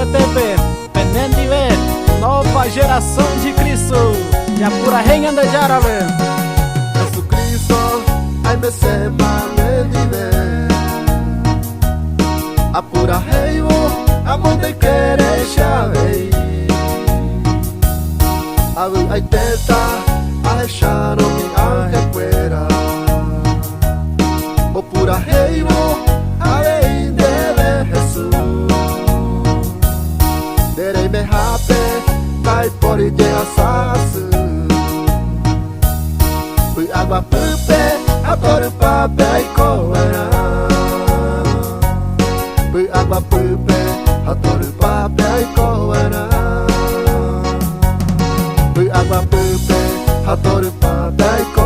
ETP, pendente de ver, nova geração de Cristo, e a pura reina de Jarabe. Jesus Cristo, ai me sema de ver. A pura reino, a mão de querer chave. A luz ai teta, a deixar o mi ángel fuera. O pura reino, a lei de Jesus. Derei me rape, vai por de assasso. Fui água pupe, adoro papel e coerá. Fui água pupe, adoro papel e coerá. Fui água pupe, adoro papel e coerá.